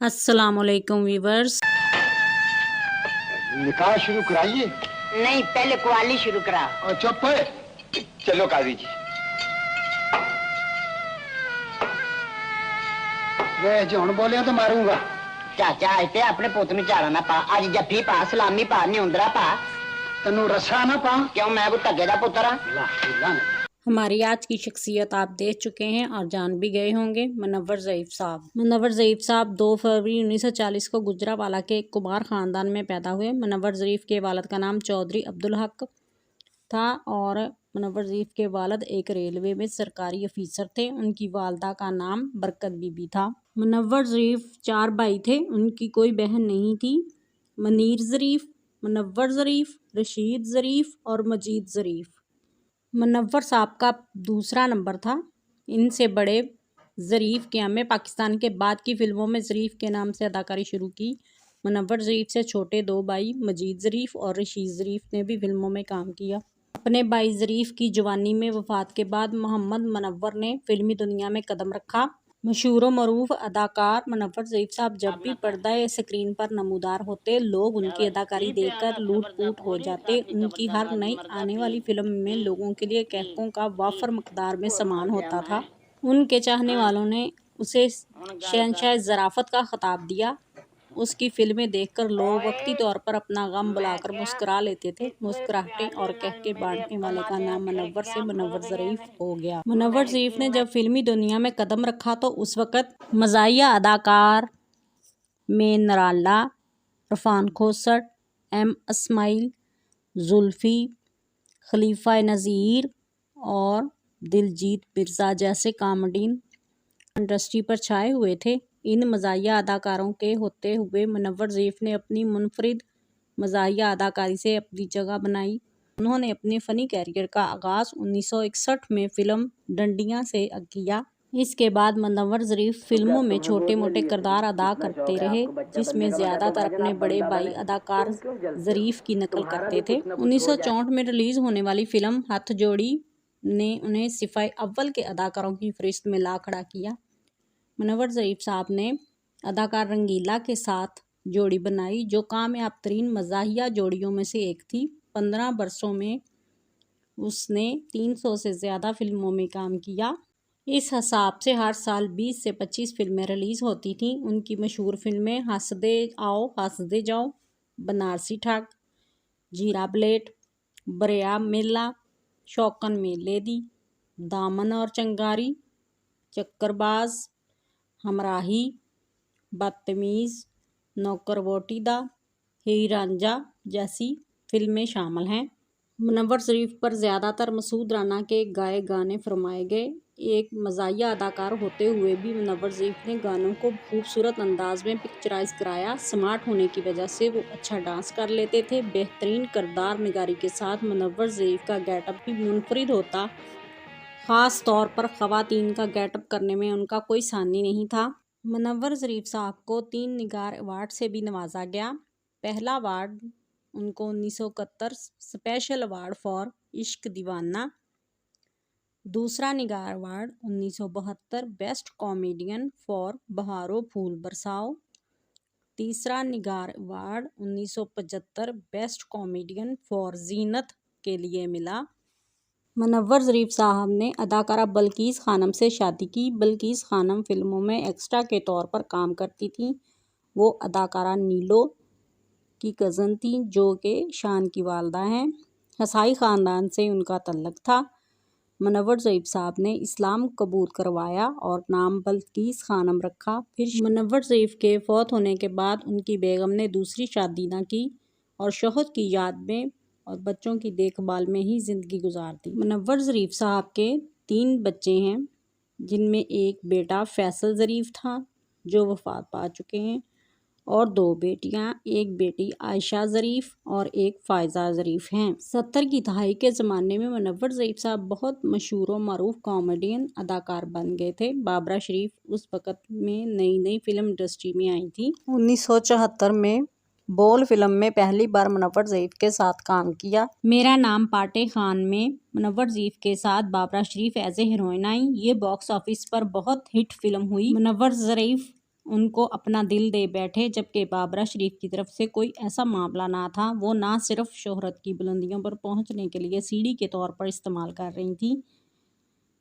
अस्सलामुअलैकुम वीवर्स। निकाह शुरू कराइए। नहीं, पहले कवाली शुरू करा। और चुप है। चलो काजी जी। वे जो हुण बोलिया तो मारूंगा। चाचा इतने अपने पुत नु चारा ना पा, अज जफ्फी पा, सलामी पा, न्यूंदरा पा। तेनू रस्सा ना पा। क्यों, मैं कोई धगे दा पुत्र हां? हमारी आज की शख्सियत आप देख चुके हैं और जान भी गए होंगे, मुनव्वर ज़रीफ साहब। मुनव्वर ज़रीफ साहब 2 फरवरी 1940 को गुजरावाला के एक कुमार ख़ानदान में पैदा हुए। मुनव्वर ज़रीफ के वालिद का नाम चौधरी अब्दुल हक था और मुनव्वर ज़रीफ के वालिद एक रेलवे में सरकारी अफीसर थे। उनकी वालदा का नाम बरकत बीबी था। मुनव्वर ज़रीफ 4 भाई थे, उनकी कोई बहन नहीं थी। मनीर ज़रीफ, मुनव्वर ज़रीफ, रशीद ज़रीफ और मजीद ज़रीफ। मुनव्वर साहब का दूसरा नंबर था। इनसे बड़े ज़रीफ किया में पाकिस्तान के बाद की फ़िल्मों में ज़रीफ के नाम से अदाकारी शुरू की। मुनव्वर ज़रीफ से छोटे 2 भाई मजीद ज़रीफ और रशीद ज़रीफ ने भी फ़िल्मों में काम किया। अपने भाई ज़रीफ की जवानी में वफ़ात के बाद मोहम्मद मुनव्वर ने फ़िल्मी दुनिया में कदम रखा। मशहूर व मरूफ अदाकार मुनव्वर ज़रीफ साहब जब भी पर्दा स्क्रीन पर नमूदार होते, लोग उनकी अदाकारी देखकर लूट-पूट हो जाते। उनकी हर नई आने वाली फ़िल्म में लोगों के लिए कैकों का वाफर मकदार में सामान होता था। उनके चाहने वालों ने उसे शहंशाह ज़राफ़त का खिताब दिया। उसकी फ़िल्में देखकर लोग वक्ती तौर पर अपना गम बुलाकर मुस्कुरा लेते थे। मुस्कुराहटें और कहके बांटने वाले का नाम मुनव्वर से मुनव्वर ज़रीफ हो गया। मुनव्वर ज़रीफ ने जब फ़िल्मी दुनिया में कदम रखा तो उस वक़्त मज़ाहिया अदाकार में नराला, इरफान खोसट, एम इस्माइल, जुल्फ़ी, खलीफा नज़ीर और दिलजीत मिर्ज़ा जैसे कॉमेडियन इंडस्ट्री पर छाए हुए थे। इन मज़ाहिया अदाकारों के होते हुए मुनव्वर ज़रीफ ने अपनी मुनफरिद मज़ाहिया अदाकारी से अपनी जगह बनाई। उन्होंने अपने फ़नी कैरियर का आगाज़ 1961 में फ़िल्म डंडियां से किया। इसके बाद मुनव्वर ज़रीफ फ़िल्मों में छोटे मोटे किरदार अदा करते रहे, जिसमें ज़्यादातर अपने बड़े भाई अदाकार ज़रीफ की नकल करते थे। 1964 में रिलीज़ होने वाली फ़िल्म हथ जोड़ी ने उन्हें सिपाही अव्वल के अदाकारों की फ़हरिस्त में ला खड़ा किया। मुनव्वर ज़रीफ साहब ने अदाकार रंगीला के साथ जोड़ी बनाई, जो कामयाब तरीन मज़ाहिया जोड़ियों में से एक थी। 15 बरसों में उसने 300 से ज़्यादा फ़िल्मों में काम किया। इस हिसाब से हर साल 20 से 25 फ़िल्में रिलीज़ होती थीं। उनकी मशहूर फ़िल्में हंस दे आओ हंस दे जाओ, बनारसी ठग, जीरा बुलेट, बरिया मेला, शौकन मेले दी, दामन और चंगारी, चक्करबाज, हमराही, बदतमीज़, नौकर वोटीदा, हीर रांझा जैसी फ़िल्में शामिल हैं। मुनव्वर ज़रीफ पर ज़्यादातर मसूद राना के गाए गाने फरमाए गए। एक मज़ाहिया अदाकार होते हुए भी मुनव्वर ज़रीफ ने गानों को खूबसूरत अंदाज में पिक्चराइज़ कराया। स्मार्ट होने की वजह से वो अच्छा डांस कर लेते थे। बेहतरीन किरदार निगारी के साथ मुनव्वर ज़रीफ का गेटअप भी मुनफरिद होता। ख़ास तौर पर ख़वातीन का गेटअप करने में उनका कोई सानी नहीं था। मुनव्वर ज़रीफ साहब को 3 निगार अवार्ड से भी नवाजा गया। पहला अवार्ड उनको 1971 स्पेशल अवार्ड फॉर इश्क दीवाना, दूसरा निगार अवार्ड 1972 बेस्ट कॉमेडियन फॉर बहारो फूल बरसाओ, तीसरा निगार अवार्ड 1975 बेस्ट कॉमेडियन फॉर जीनत के लिए मिला। मुनव्वर ज़रीफ साहब ने अदाकारा बल्कीस खानम से शादी की। बल्कीस खानम फ़िल्मों में एक्स्ट्रा के तौर पर काम करती थीं। वो अदाकारा नीलो की कज़न थी, जो कि शान की वालदा हैं। हसाई ख़ानदान से उनका तल्लुक़ था। मुनव्वर ज़रीफ साहब ने इस्लाम कबूल करवाया और नाम बल्कीस खानम रखा। फिर मुनव्वर ज़रीफ के फ़ौत होने के बाद उनकी बेगम ने दूसरी शादी न की और शौहर की याद में और बच्चों की देखभाल में ही ज़िंदगी गुजार दी। मुनव्वर ज़रीफ साहब के 3 बच्चे हैं, जिनमें एक बेटा फैसल ज़रीफ था, जो वफ़ात पा चुके हैं, और 2 बेटियां, एक बेटी आयशा ज़रीफ और एक फ़ायज़ा ज़रीफ हैं। 70 की दहाई के ज़माने में मुनव्वर ज़रीफ साहब बहुत मशहूर व मरूफ कॉमेडियन अदाकार बन गए थे। बाबरा शरीफ उस वक़्त में नई फ़िल्म इंडस्ट्री में आई थी। 1974 में बोल फिल्म में पहली बार मुनव्वर ज़रीफ के साथ काम किया। मेरा नाम पाटे खान में मुनव्वर ज़रीफ के साथ बाबरा शरीफ एज ए हीरोइन आई। ये बॉक्स ऑफिस पर बहुत हिट फिल्म हुई। मुनव्वर ज़रीफ उनको अपना दिल दे बैठे, जबकि बाबरा शरीफ की तरफ से कोई ऐसा मामला ना था। वो ना सिर्फ शोहरत की बुलंदियों पर पहुंचने के लिए सीढ़ी के तौर पर इस्तेमाल कर रही थी,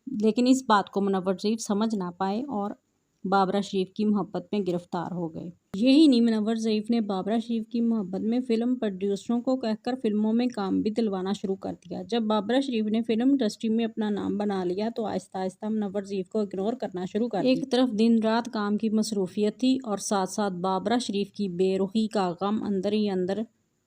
लेकिन इस बात को मुनव्वर ज़रीफ समझ ना पाए और बाबरा शरीफ की मोहब्बत में गिरफ्तार हो गए। यही नहीं, मुनव्वर ज़रीफ ने बाबरा शरीफ की मोहब्बत में फिल्म प्रोड्यूसरों को कहकर फिल्मों में काम भी दिलवाना शुरू कर दिया। जब बाबरा शरीफ ने फिल्म इंडस्ट्री में अपना नाम बना लिया तो आहिस्ता आहिस्ता मुनव्वर ज़रीफ को इग्नोर करना शुरू कर दिया। एक तरफ दिन रात काम की मसरूफियत थी और साथ साथ बाबरा शरीफ की बेरुखी का गम अंदर ही अंदर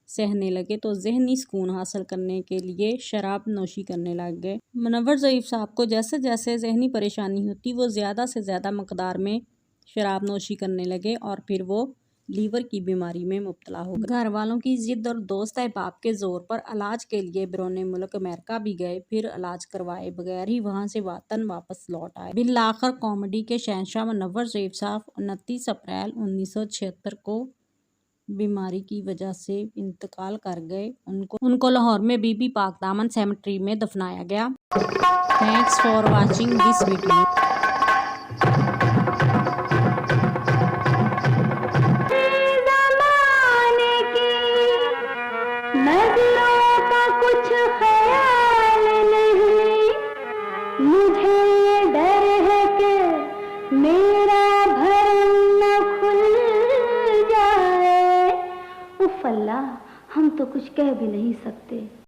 सहने लगे, तो ज़हनी सुकून हासिल करने के लिए शराब नोशी करने लग गए। मुनव्वर ज़रीफ साहब को जैसे जैसे ज़हनी परेशानी होती, वो ज़्यादा से ज़्यादा मकदार में शराब नोशी करने लगे और फिर वो लीवर की बीमारी में मुब्तला हो गए। घर वालों की ज़िद और दोस्त अहबाब के ज़ोर पर इलाज के लिए बैरून मुल्क अमेरिका भी गए, फिर इलाज करवाए बगैर ही वहाँ से वतन वापस लौट आए। बिलाखिर कॉमेडी के शहंशाह मुनव्वर ज़रीफ साहब 29 अप्रैल 1976 को बीमारी की वजह से इंतकाल कर गए। उनको लाहौर में बीबी पाक दामन सेमेट्री में दफनाया गया। Thanks for watching this video. नजरों का कुछ ख्याल नहीं, मुझे ये डर है कि मेरा भरम न खुल जाए। उफ अल्लाह, हम तो कुछ कह भी नहीं सकते।